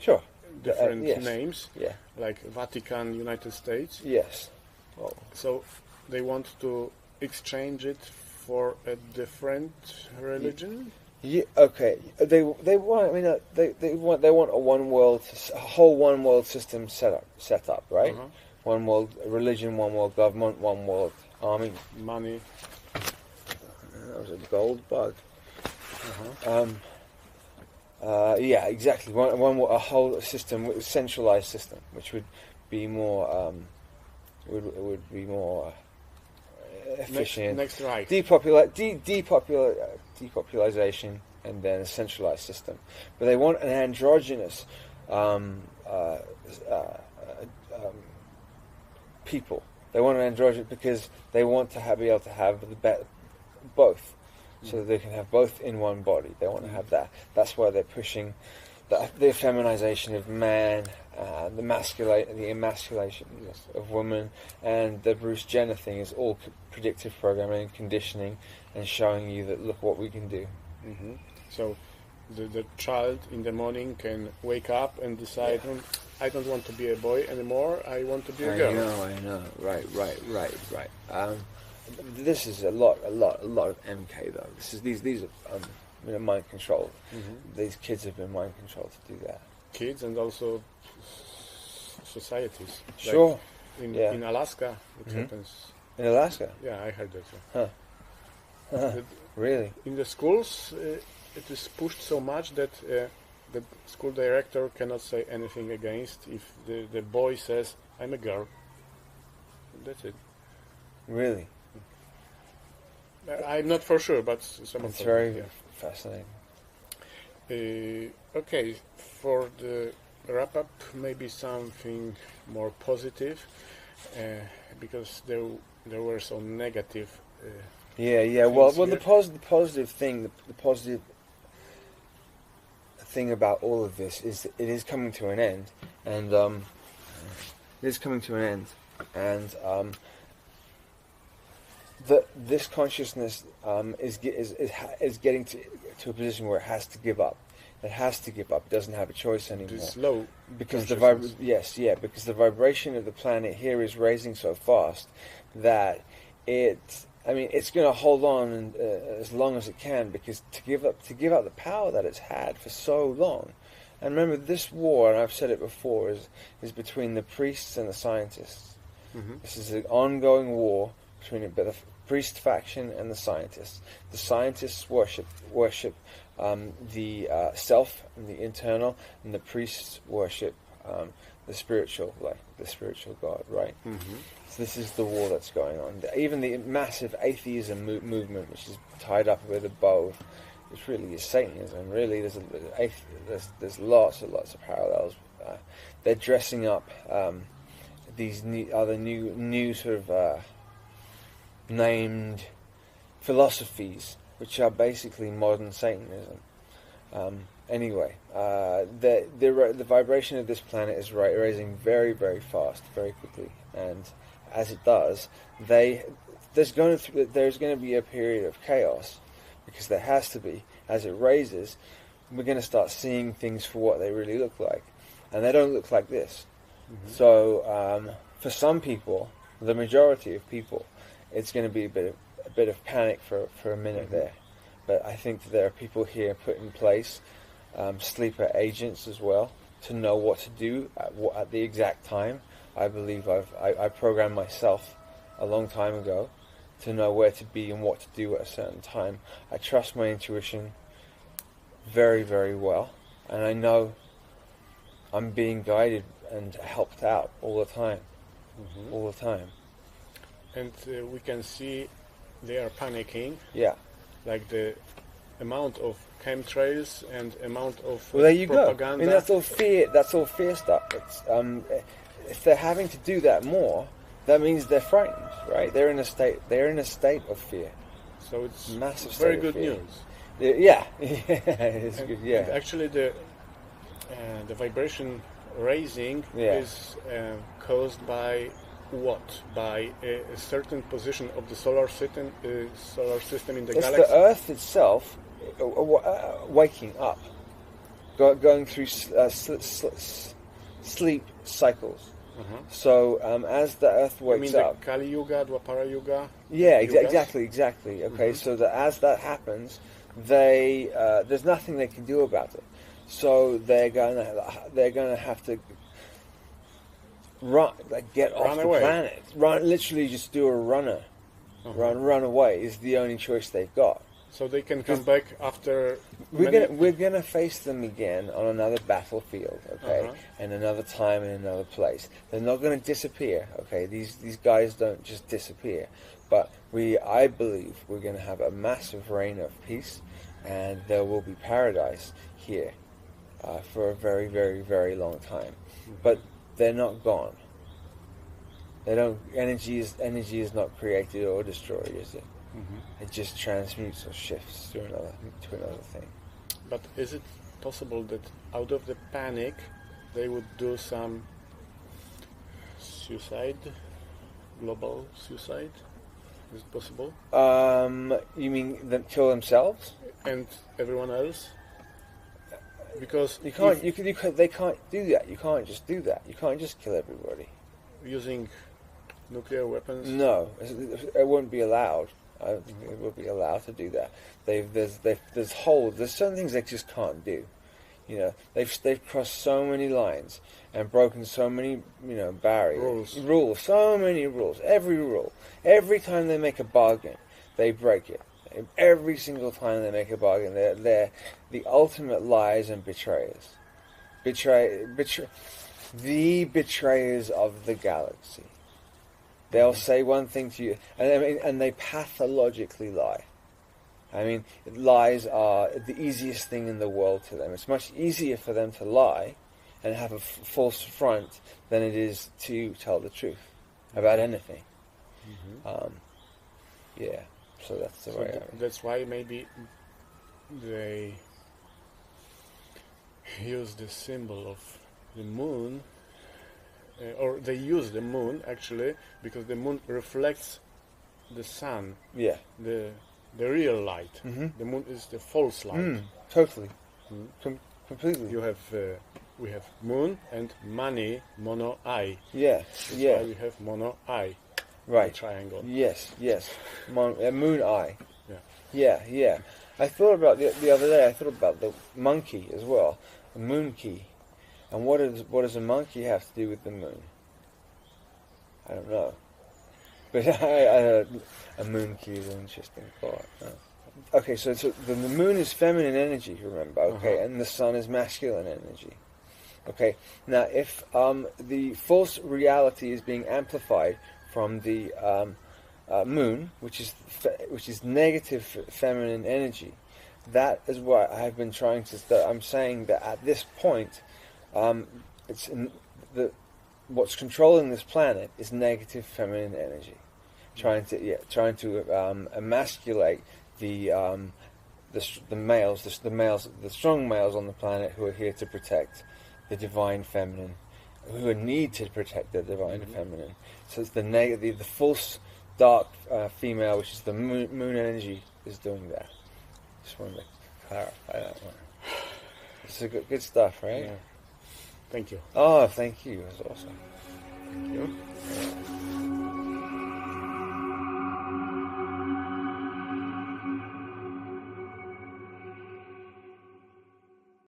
different names, like Vatican, United States. Yes. Well, so they want to exchange it for a different religion. Yeah. Okay. They want. I mean, they want a whole one world system set up, right? One world religion, one world government, one world army. Money. That was a gold bug. Yeah, exactly. A whole system, a centralized system, which would be more would be more efficient. Next right. Depopulation, and then a centralized system. But they want an androgynous people. They want an androgynous because they want to be able to have both. So that they can have both in one body. They want to have that. That's why they're pushing the feminization of man, the emasculation of women, and the Bruce Jenner thing is all predictive programming and conditioning, and showing you that look what we can do. So the child in the morning can wake up and decide, I don't want to be a boy anymore. I want to be a girl. I know. Right. this is a lot of MK though. These are mind control. These kids have been mind controlled to do that. Kids and also societies. Sure. Like in Alaska, it happens. In Alaska? Yeah, I heard that. Huh. Really? In the schools, it is pushed so much that the school director cannot say anything against if the boy says, "I'm a girl." That's it. Really? I'm not for sure, but some of It's them. very fascinating. Okay, for the wrap up, maybe something more positive, because there were some negative. Yeah. Well, here. the positive thing about all of this is that it is coming to an end, and it is coming to an end, and this consciousness is getting to a position where it has to give up. It has to give up. It doesn't have a choice anymore. This low because because the vibration of the planet here is raising so fast that it's going to hold on as long as it can, because to give up the power that it's had for so long. And remember, this war, and I've said it before, is between the priests and the scientists. This is an ongoing war between the priest faction and the scientists. The scientists worship the self and the internal, and the priests worship the spiritual, like the spiritual God, right? So this is the war that's going on. Even the massive atheism movement, which is tied up with a bow, which really is Satanism. Really, there's lots and lots of parallels. They're dressing up these new sort of named philosophies, which are basically modern Satanism. Anyway, the vibration of this planet is raising very, very fast, very quickly, and as it does, there's going to be a period of chaos, because there has to be. As it raises, we're going to start seeing things for what they really look like, and they don't look like this. So, for some people, the majority of people, it's going to be a bit of panic for a minute there. But I think that there are people here put in place, sleeper agents as well, to know what to do at the exact time. I believe I programmed myself a long time ago to know where to be and what to do at a certain time. I trust my intuition very, very well, and I know I'm being guided and helped out all the time. All the time. And we can see they are panicking. Yeah. Like the amount of chemtrails and amount of there you propaganda. go. I mean, that's all fear stuff. It's, if they're having to do that more, that means they're frightened, right? They're in a state of fear. So it's massive. Very good news. Yeah, it's good. Yeah. And actually, the vibration raising is caused by what? By a certain position of the solar system in the it's galaxy. The Earth itself waking up, going through sleep cycles. So as the Earth wakes up, the Kali Yuga, Dwapara Yuga. Yeah, exactly. Okay, so that as that happens, there's nothing they can do about it. So they're gonna have to get off the planet. Literally just do a runner. Run away is the only choice they've got. So they can come back after. We're gonna face them again on another battlefield, okay, and another time in another place. They're not gonna disappear, okay. These guys don't just disappear, but I believe we're gonna have a massive reign of peace, and there will be paradise here for a very, very, very long time. But they're not gone. They don't. Energy is not created or destroyed, is it? It just transmutes or shifts to another thing. But is it possible that out of the panic they would do some suicide, global suicide? Is it possible? You mean them kill themselves and everyone else? Because they can't do that. You can't just do that. You can't just kill everybody. Using nuclear weapons? No, it won't be allowed. I don't think it will be allowed to do that. There's certain things they just can't do. You know, they've crossed so many lines and broken so many, barriers. Rules. So many rules. Every rule. Every time they make a bargain, they break it. Every single time they make a bargain, they're the ultimate liars and betrayers. The betrayers of the galaxy. They'll say one thing to you, and they pathologically lie. I mean, lies are the easiest thing in the world to them. It's much easier for them to lie and have a false front than it is to tell the truth about anything. Yeah, so that's the way. That's why maybe they use the symbol of the moon, or they use the moon actually because the moon reflects the sun. Yeah. The real light. The moon is the false light. Totally. Completely. We have moon and money, mono eye. Yeah. That's why we have mono eye. Right. The triangle. Yes. Moon eye. Yeah. Yeah. I thought about the other day. I thought about the monkey as well, the moon key, and what does a monkey have to do with the moon? I don't know. But a moon key is an interesting thought. Okay, so the moon is feminine energy, remember? Okay, and the sun is masculine energy. Okay, now if the false reality is being amplified from the moon, which is negative feminine energy, that is what I've been trying to. I'm saying that at this point, what's controlling this planet is negative feminine energy, trying to emasculate the males, the strong males on the planet who are here to protect the divine feminine, who need to protect the divine feminine. So it's the false dark female, which is the moon energy, is doing that. Just wanted to clarify that one. It's good stuff, right? Yeah. Thank you. Oh, thank you. It was awesome. Thank you.